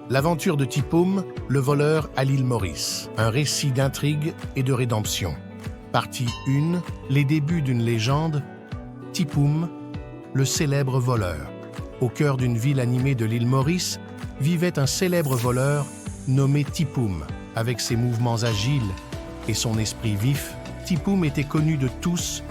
L'aventure de Tipoum, le voleur à l'île Maurice. Un récit d'intrigue et de rédemption. Partie 1. Les débuts d'une légende. Tipoum, le célèbre voleur. Au cœur d'une ville animée de l'île Maurice, vivait un célèbre voleur nommé Tipoum. Avec ses mouvements agiles et son esprit vif, Tipoum était connu de tous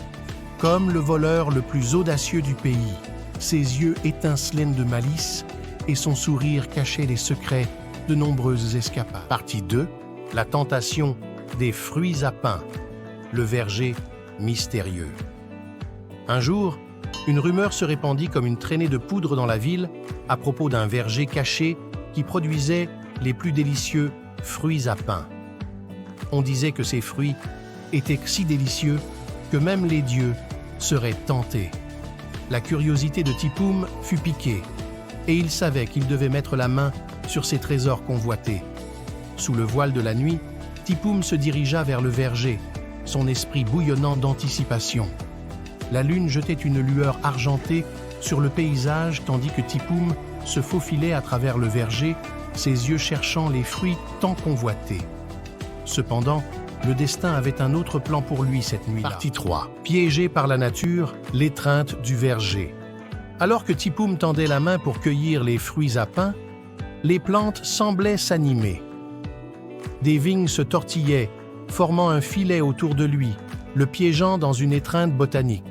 comme le voleur le plus audacieux du pays. Ses yeux étincelaient de malice et son sourire cachait les secrets de nombreuses escapades. Partie 2. La tentation des fruits à pain. Le verger mystérieux. Un jour, une rumeur se répandit comme une traînée de poudre dans la ville à propos d'un verger caché qui produisait les plus délicieux fruits à pain. On disait que ces fruits étaient si délicieux que même les dieux seraient tentés. La curiosité de Tipoum fut piquée, et il savait qu'il devait mettre la main sur ces trésors convoités. Sous le voile de la nuit, Tipoum se dirigea vers le verger, son esprit bouillonnant d'anticipation. La lune jetait une lueur argentée sur le paysage tandis que Tipoum se faufilait à travers le verger, ses yeux cherchant les fruits tant convoités. Cependant, le destin avait un autre plan pour lui cette nuit-là. Partie 3. Piégé par la nature, l'étreinte du verger. Alors que Tipoum tendait la main pour cueillir les fruits à pain, les plantes semblaient s'animer. Des vignes se tortillaient, formant un filet autour de lui, le piégeant dans une étreinte botanique.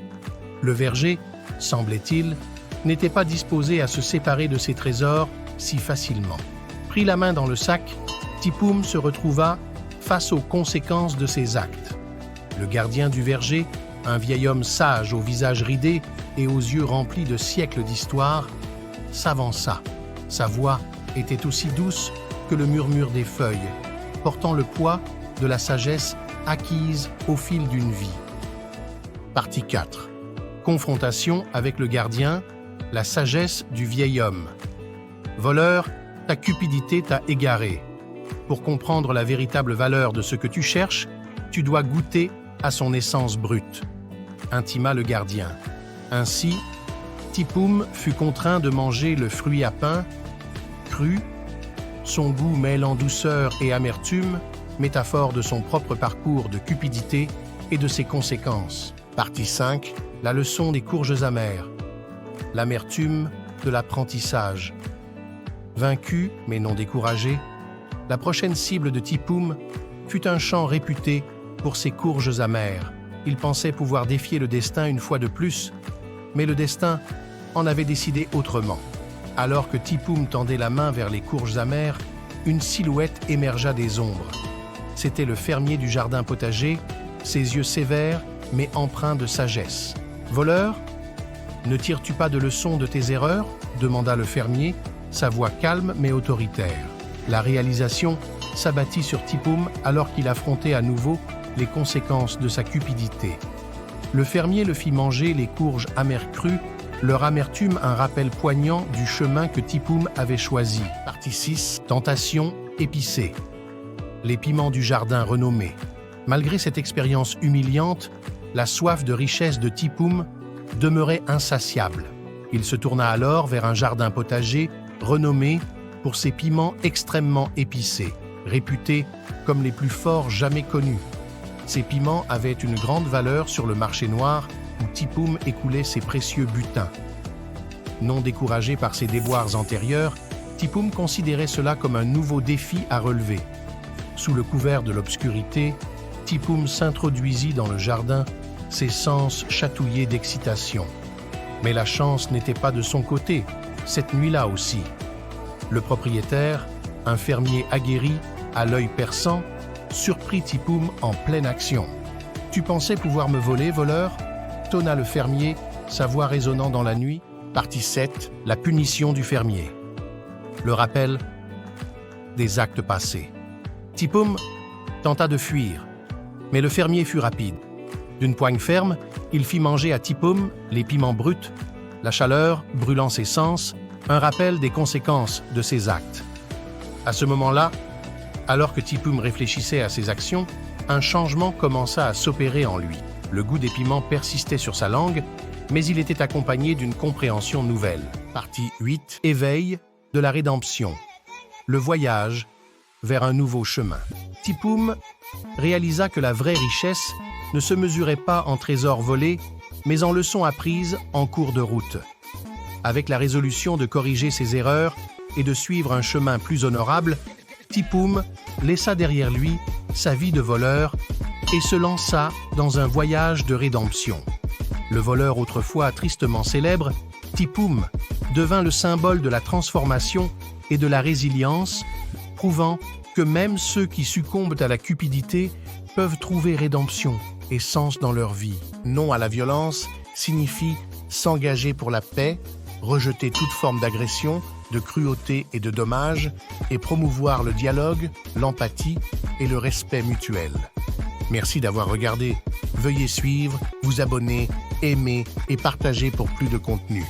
Le verger, semblait-il, n'était pas disposé à se séparer de ses trésors si facilement. Pris la main dans le sac, Tipoum se retrouva face aux conséquences de ses actes. Le gardien du verger, un vieil homme sage au visage ridé et aux yeux remplis de siècles d'histoire, s'avança. Sa voix était aussi douce que le murmure des feuilles, portant le poids de la sagesse acquise au fil d'une vie. Partie 4. Confrontation avec le gardien, la sagesse du vieil homme. Voleur, ta cupidité t'a égaré. Pour comprendre la véritable valeur de ce que tu cherches, tu dois goûter à son essence brute, intima le gardien. Ainsi, Tipoum fut contraint de manger le fruit à pain, cru, son goût mêlant douceur et amertume, métaphore de son propre parcours de cupidité et de ses conséquences. Partie 5. La leçon des courges amères. L'amertume de l'apprentissage. Vaincu, mais non découragé, la prochaine cible de Tipoum fut un champ réputé pour ses courges amères. Il pensait pouvoir défier le destin une fois de plus, mais le destin en avait décidé autrement. Alors que Tipoum tendait la main vers les courges amères, une silhouette émergea des ombres. C'était le fermier du jardin potager, ses yeux sévères mais empreints de sagesse. « Voleur, ne tires-tu pas de leçons de tes erreurs ?» demanda le fermier, sa voix calme mais autoritaire. La réalisation s'abattit sur Tipoum alors qu'il affrontait à nouveau les conséquences de sa cupidité. Le fermier le fit manger les courges amères crues, leur amertume un rappel poignant du chemin que Tipoum avait choisi. Partie 6. Tentation épicée. Les piments du jardin renommés. Malgré cette expérience humiliante, la soif de richesse de Tipoum demeurait insatiable. Il se tourna alors vers un jardin potager renommé pour ses piments extrêmement épicés, réputés comme les plus forts jamais connus. Ces piments avaient une grande valeur sur le marché noir où Tipoum écoulait ses précieux butins. Non découragé par ses déboires antérieurs, Tipoum considérait cela comme un nouveau défi à relever. Sous le couvert de l'obscurité, Tipoum s'introduisit dans le jardin, ses sens chatouillés d'excitation. Mais la chance n'était pas de son côté, cette nuit-là aussi. Le propriétaire, un fermier aguerri, à l'œil perçant, surprit Tipoum en pleine action. « Tu pensais pouvoir me voler, voleur ?» tonna le fermier, sa voix résonnant dans la nuit. Partie 7. La punition du fermier. Le rappel des actes passés. Tipoum tenta de fuir, mais le fermier fut rapide. D'une poigne ferme, il fit manger à Tipoum les piments bruts, la chaleur brûlant ses sens, un rappel des conséquences de ses actes. À ce moment-là, alors que Tipoum réfléchissait à ses actions, un changement commença à s'opérer en lui. Le goût des piments persistait sur sa langue, mais il était accompagné d'une compréhension nouvelle. Partie 8. Éveil de la rédemption. le voyage vers un nouveau chemin. Tipum réalisa que la vraie richesse ne se mesurait pas en trésors volés, mais en leçons apprises en cours de route. Avec la résolution de corriger ses erreurs et de suivre un chemin plus honorable, Tipum laissa derrière lui sa vie de voleur et se lança dans un voyage de rédemption. Le voleur autrefois tristement célèbre, Tipum devint le symbole de la transformation et de la résilience, prouvant que même ceux qui succombent à la cupidité peuvent trouver rédemption et sens dans leur vie. Non à la violence signifie s'engager pour la paix, rejeter toute forme d'agression, de cruauté et de dommage, et promouvoir le dialogue, l'empathie et le respect mutuel. Merci d'avoir regardé. Veuillez suivre, vous abonner, aimer et partager pour plus de contenu.